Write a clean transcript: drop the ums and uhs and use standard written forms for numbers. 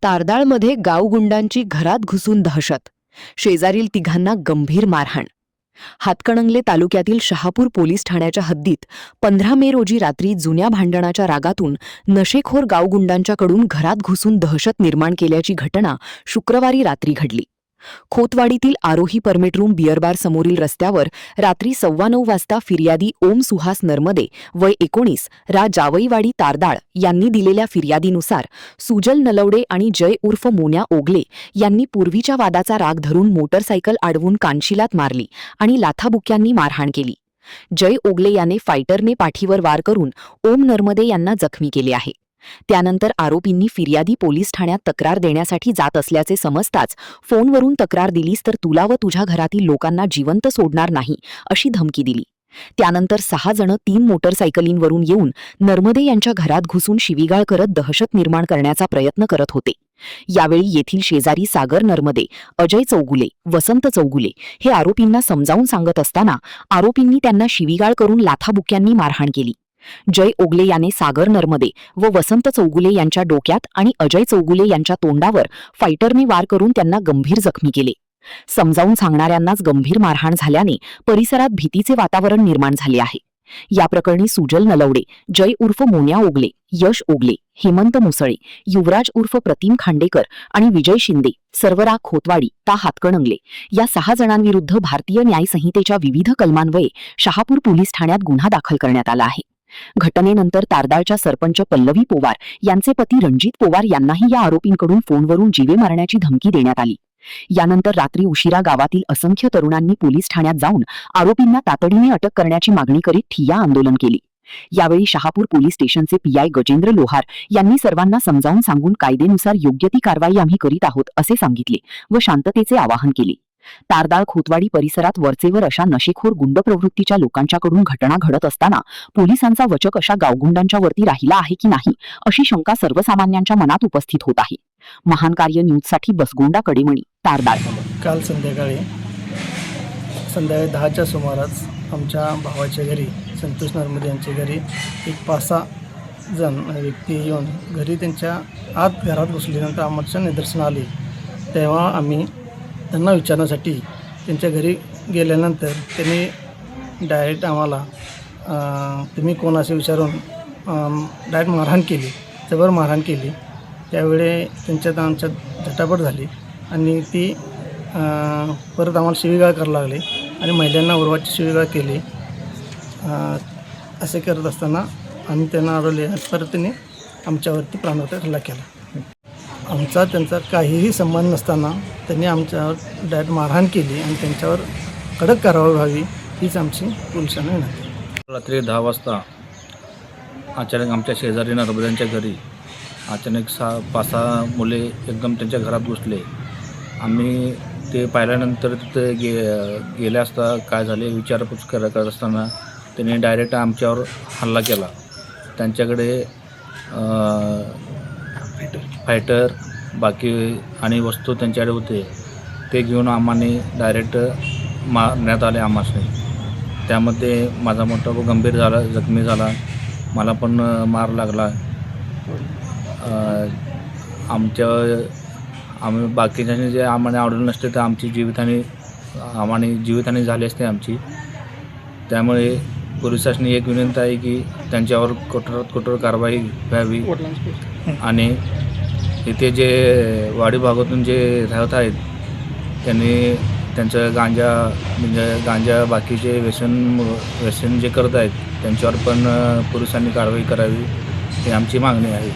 तारदाळमध्ये गावगुंडांची घरात घुसून दहशत, शेजारील तिघांना गंभीर मारहाण. हातकणंगले तालुक्यातील शहापूर पोलीस ठाण्याच्या हद्दीत 15 मे रोजी रात्री जुन्या भांडणाच्या रागातून नशेखोर गावगुंडांच्याकडून घरात घुसून दहशत निर्माण केल्याची घटना शुक्रवारी रात्री घडली. खोतवाडीतील आरोही परमिट रूम बिअर बार समोरील रस्त्यावर रात्री 9:15 वाजता फिर्यादी ओम सुहास नरमदे वय 19 रा जावईवाडी तारदाळ यांनी दिलेल्या फिर्यादीनुसार सुजल नलवडे आणि जय उर्फ मोन्या ओगले यांनी पूर्वीच्या वादाचा राग धरून मोटरसायकल अडवून कानशिलात मारली आणि लाथाबुक्यांनी मारहाण केली. जय ओगले याने फायटरने पाठीवर वार करून ओम नरमदे यांना जखमी केले आहे. त्यानंतर आरोपींनी फिर्यादी पोलीस ठाण्यात तक्रार देण्यासाठी जात असल्याचे समजताच फोनवरून तक्रार दिलीस तर तुला व तुझ्या घरातील लोकांना जिवंत सोडणार नाही अशी धमकी दिली. त्यानंतर 6 जण 3 मोटरसायकलींवरून येऊन नर्मदे यांच्या घरात घुसून शिवीगाळ करत दहशत निर्माण करण्याचा प्रयत्न करत होते. यावेळी येथील शेजारी सागर नर्मदे, अजय चौगुले, वसंत चौगुले हे आरोपींना समजावून सांगत असताना आरोपींनी त्यांना शिवीगाळ करून लाथाबुक्यांनी मारहाण केली. जय ओगले याने सागर नर्मदे व वसंत चौगुले यांच्या डोक्यात आणि अजय चौगुले यांच्या तोंडावर फायटरने वार करून त्यांना गंभीर जखमी केले. समजावून सांगणाऱ्यांनाच गंभीर मारहाण झाल्याने परिसरात भीतीचे वातावरण निर्माण झाले आहे. या प्रकरणी सुजल नलवडे, जय उर्फ मोन्या ओगले, यश ओगले, हेमंत मुसळे, युवराज उर्फ प्रतिम खांडेकर आणि विजय शिंदे सर्वरा खोतवाडी ता हातकणंगले या 6 जणांविरुद्ध भारतीय न्याय संहितेच्या विविध कलमान्वये शहापूर पोलीस ठाण्यात गुन्हा दाखल करण्यात आला आहे. घटनेनंतर तारदाळच्या सरपंच पल्लवी पोवार यांचे पती रणजित पोवार यांनाही या आरोपींकडून फोनवरून जीवे मारण्याची धमकी देण्यात आली. यानंतर रात्री उशिरा गावातील असंख्य तरुणांनी पोलीस ठाण्यात जाऊन आरोपींना तातडीने अटक करण्याची मागणी करीत ठिय्या आंदोलन केले. यावेळी शहापूर पोलीस स्टेशनचे पीआय गजेंद्र लोहार यांनी सर्वांना समजावून सांगून कायदेनुसार योग्य ती कारवाई आम्ही करीत आहोत असे सांगितले व शांततेचे आवाहन केले. तारदाळ खोतवाडी परिसरात वरचेवर अशा नशेखोर गुंड प्रवृत्तीच्या लोकांच्याकडून घटना घडत असताना पोलिसांचा वचक अशा गावगुंडांच्या वरती राहिला आहे की नाही अशी शंका सर्वसामान्यांच्या मनात उपस्थित होत आहे. महान कार्य न्यूजसाठी बसगोंडा कडेमणी, तारदाळ. काल संध्याकाळी 10च्या सुमारास आमच्या भावाच्या घरी, संतोष नर्मदे यांच्या घरी एक 5-6 जण व्यक्ती येऊन घरी त्यांच्या आत घरात घुसल्यानंतर आमच्या निदर्शन आले. तेव्हा आम्ही त्यांना विचारण्यासाठी त्यांच्या घरी गेल्यानंतर त्यांनी डायरेक्ट आम्हाला तुम्ही कोण असे विचारून डायरेक्ट मारहाण केली, जबर मारहाण केली. त्यावेळी त्यांच्यात आमच्यात झटापट झाली आणि ती परत आम्हाला शिवीगाळ करायला लागले आणि महिलांना उर्वाची शिवीगाळ केली. असे करत असताना आम्ही त्यांना अडवले. परत त्यांनी आमच्यावरती प्राणघातक हल्ला केला. आमचा त्यांचा काहीही संबंध नसताना त्यांनी आमच्यावर डायरेक्ट मारहाण केली आणि त्यांच्यावर कडक कारवाई व्हावी हीच आमची पोलिसांना विनंती. रात्री 10 वाजता अचानक आमच्या शेजारी नर्मद्यांच्या घरी अचानक 5-6 मुले एकदम त्यांच्या घरात घुसले. आम्ही ते पाहिल्यानंतर तिथे गेले असता काय झाले विचारपूस करत असताना त्यांनी डायरेक्ट आमच्यावर हल्ला केला. त्यांच्याकडे फायटर बाकी आणि वस्तू त्यांच्याकडे होते ते घेऊन आम्हाने डायरेक्ट मारण्यात आले आम्हासने. त्यामध्ये माझा मोठा भाऊ गंभीर झाला, जखमी झाला, मला पण मार लागला. आम्ही बाकीच्यांनी जे आम्हाला आवडलं नसते तर आमची जीवितहानी झाली असते आमची. त्यामुळे पोलिसांनी एक विनंती आहे की त्यांच्यावर कठोरात कठोर कारवाई व्हावी आणि इथे जे वाडी भागातून जे राहत आहेत त्यांनी त्यांचं गांजा बाकीचे व्यसन जे करत आहेत त्यांच्यावर पण पोलिसांनी कारवाई करावी ही आमची मागणी आहे.